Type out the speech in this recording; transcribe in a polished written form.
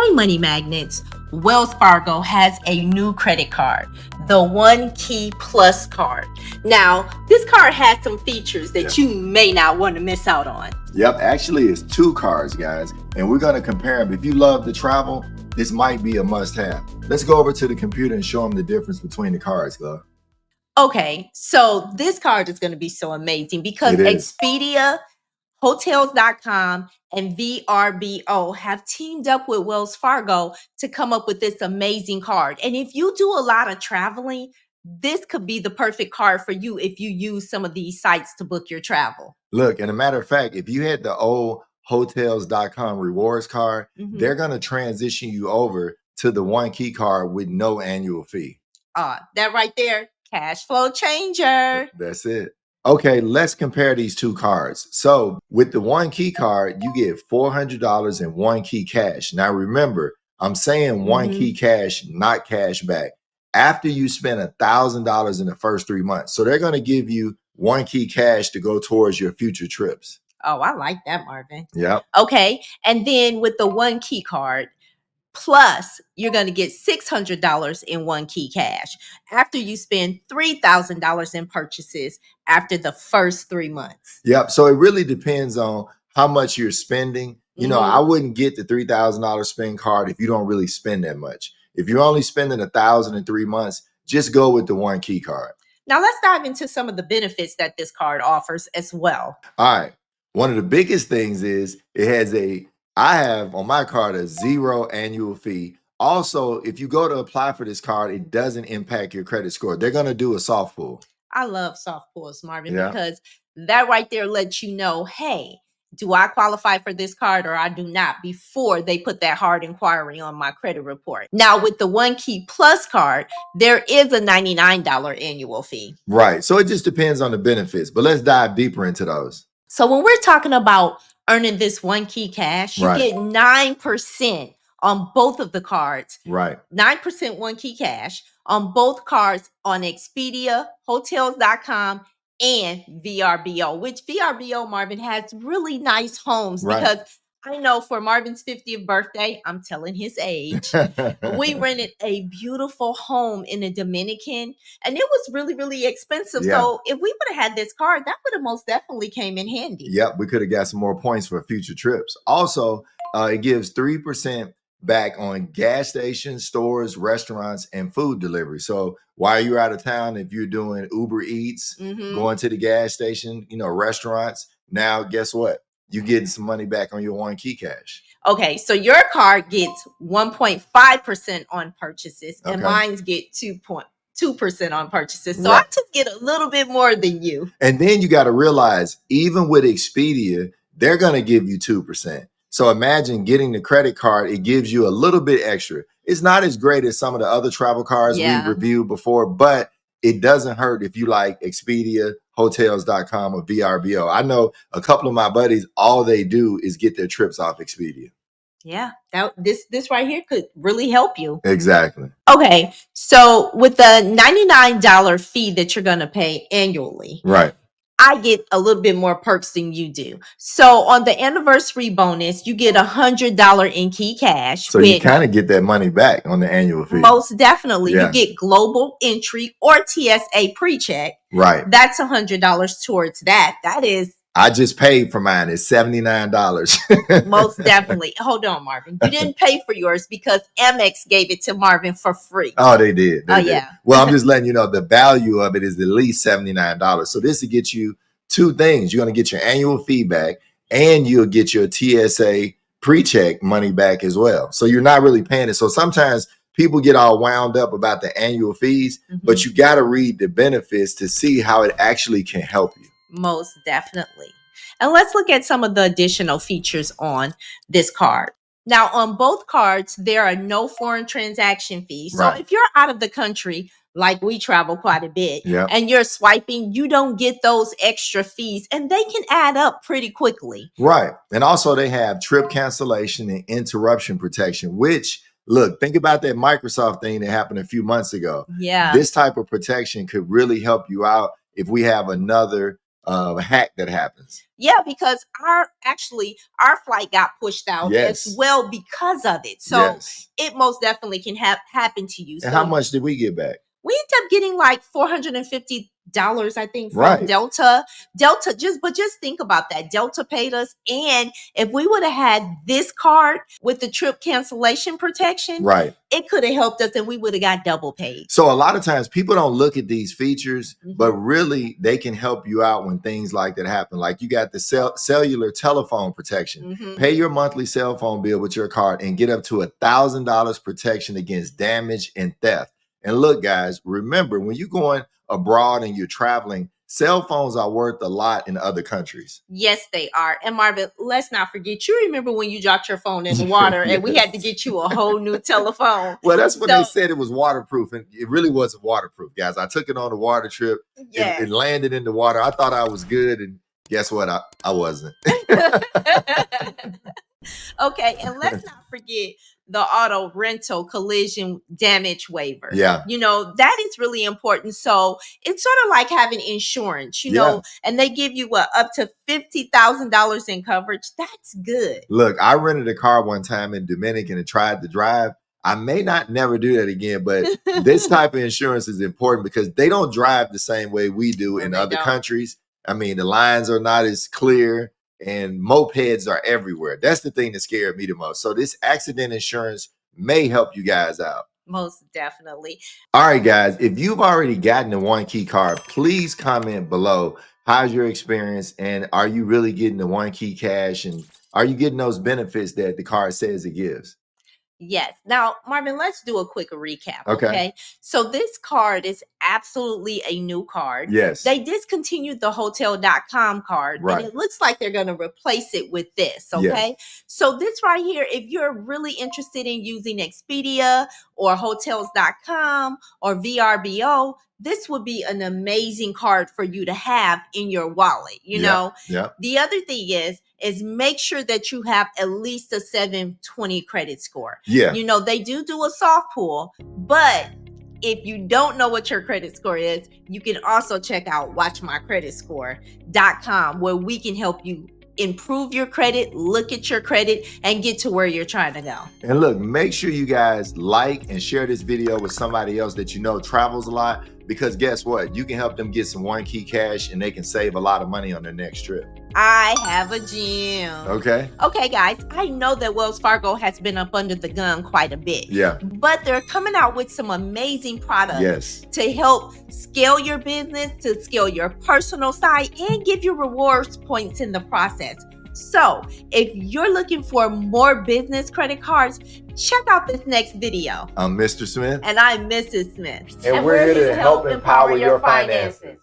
Story Money Magnets, Wells Fargo has a new credit card, the One Key Plus card. Now, this card has some features that you may not want to miss out on. Yep, actually it's two cards, guys, and we're going to compare them. If you love to travel, this might be a must-have. Let's go over to the computer and show them the difference between the cards, Glove. Okay, so this card is going to be so amazing because Expedia, Hotels.com, and VRBO have teamed up with Wells Fargo to come up with this amazing card. And if you do a lot of traveling, this could be the perfect card for you if you use some of these sites to book your travel. Look, and a matter of fact, if you had the old Hotels.com rewards card, they're going to transition you over to the One Key card with no annual fee. That right there, cash flow changer. That's it. Okay, let's compare these two cards. So with the One Key card, you get $400 in One Key cash. Now remember, I'm saying One Key cash, not cash back. After you spend $1,000 in the first 3 months. So they're going to give you One Key cash to go towards your future trips. Oh, I like that, Marvin. Yep. Okay, and then with the One Key card, plus, you're going to get $600 in One Key cash after you spend $3,000 in purchases after the first 3 months. Yep. So it really depends on how much you're spending. You know, I wouldn't get the $3,000 spend card if you don't really spend that much. If you're only spending $1,000 in 3 months, just go with the One Key card. Now, let's dive into some of the benefits that this card offers as well. All right. One of the biggest things is it has I have on my card a 0 annual fee. Also, if you go to apply for this card, it doesn't impact your credit score. They're going to do a soft pull. I love soft pulls, Marvin, because that right there lets you know, hey, do I qualify for this card or I do not before they put that hard inquiry on my credit report. Now, with the One Key Plus card, there is a $99 annual fee. Right. So it just depends on the benefits, but let's dive deeper into those. So when we're talking about earning this One Key cash, you get 9% on both of the cards. Right. 9% One Key cash on both cards on Expedia, Hotels.com, and VRBO, which VRBO, Marvin, has really nice homes because I know for Marvin's 50th birthday, I'm telling his age, we rented a beautiful home in the Dominican, and it was really, really expensive. So if we would have had this card, that would have most definitely came in handy. Yep, we could have got some more points for future trips. Also, it gives 3% back on gas stations, stores, restaurants, and food delivery. So while you're out of town, if you're doing Uber Eats, going to the gas station, you know, restaurants, now guess what? You're getting some money back on your One Key cash. Okay, so your card gets 1.5% on purchases, and mine's get 2% on purchases. So I just get a little bit more than you. And then you got to realize, even with Expedia, they're going to give you 2%. So imagine getting the credit card, it gives you a little bit extra. It's not as great as some of the other travel cards we've reviewed before, but it doesn't hurt if you like Expedia, Hotels.com, or VRBO. I know a couple of my buddies, all they do is get their trips off Expedia. Yeah, this right here could really help you. Exactly. Okay, so with the $99 fee that you're going to pay annually, I get a little bit more perks than you do. So on the anniversary bonus, you get $100 in key cash. So you kind of get that money back on the annual fee. Most definitely. You get global entry or TSA pre-check. Right. That's $100 towards that. That is. I just paid for mine. It's $79. Most definitely. Hold on, Marvin. You didn't pay for yours because Amex gave it to Marvin for free. Oh, they did. They did. Yeah. Well, I'm just letting you know the value of it is at least $79. So this will get you two things. You're going to get your annual fee back and you'll get your TSA pre-check money back as well. So you're not really paying it. So sometimes people get all wound up about the annual fees, but you got to read the benefits to see how it actually can help you. Most definitely. And let's look at some of the additional features on this card. Now, on both cards, there are no foreign transaction fees. So if you're out of the country, like we travel quite a bit, and you're swiping, you don't get those extra fees, and they can add up pretty quickly. Right. And also they have trip cancellation and interruption protection, which, look, think about that Microsoft thing that happened a few months ago. Yeah. This type of protection could really help you out if we have another hack that happens. Yeah, because our flight got pushed out as well because of it. So it most definitely can happen to you. And how much did we get back? We ended up getting like $450, I think, from Delta. Just think about that. Delta paid us, and if we would have had this card with the trip cancellation protection, it could have helped us, and we would have got double paid. So a lot of times people don't look at these features, but really they can help you out when things like that happen. Like you got the cellular telephone protection. Pay your monthly cell phone bill with your card and get up to $1,000 protection against damage and theft. And look, guys, remember, when you're going abroad and you're traveling, cell phones are worth a lot in other countries. Yes, they are. And Marvin, let's not forget, you remember when you dropped your phone in the water and we had to get you a whole new telephone. Well, that's when they said it was waterproof, and it really wasn't waterproof, guys. I took it on a water trip. It landed in the water. I thought I was good, and guess what? I wasn't. Okay, and let's not forget the auto rental collision damage waiver. Yeah. You know, that is really important. So it's sort of like having insurance, you know, and they give you up to $50,000 in coverage. That's good. Look, I rented a car one time in Dominican and tried to drive. I may not never do that again, but this type of insurance is important because they don't drive the same way we do in other countries. I mean, the lines are not as clear. And mopeds are everywhere. That's the thing that scared me the most. So this accident insurance may help you guys out. Most definitely. All right, guys, if you've already gotten a One Key card, please comment below. How's your experience? And are you really getting the One Key cash? And are you getting those benefits that the card says it gives? Yes. Now, Marvin, let's do a quick recap. Okay. So this card is absolutely a new card. Yes. They discontinued the hotel.com card. And it looks like they're going to replace it with this. Okay. So this right here, if you're really interested in using Expedia or hotels.com or VRBO, this would be an amazing card for you to have in your wallet. You know, the other thing is make sure that you have at least a 720 credit score. Yeah. You know, they do a soft pull, but if you don't know what your credit score is, you can also check out watchmycreditscore.com where we can help you improve your credit, look at your credit, and get to where you're trying to go. And look, make sure you guys like and share this video with somebody else that you know travels a lot, because guess what? You can help them get some One Key cash and they can save a lot of money on their next trip. I have a gem. Okay, guys, I know that Wells Fargo has been up under the gun quite a bit. Yeah. But they're coming out with some amazing products to help scale your business, to scale your personal side, and give you rewards points in the process. So if you're looking for more business credit cards, check out this next video. I'm Mr. Smith. And I'm Mrs. Smith. And we're here to help empower your finances.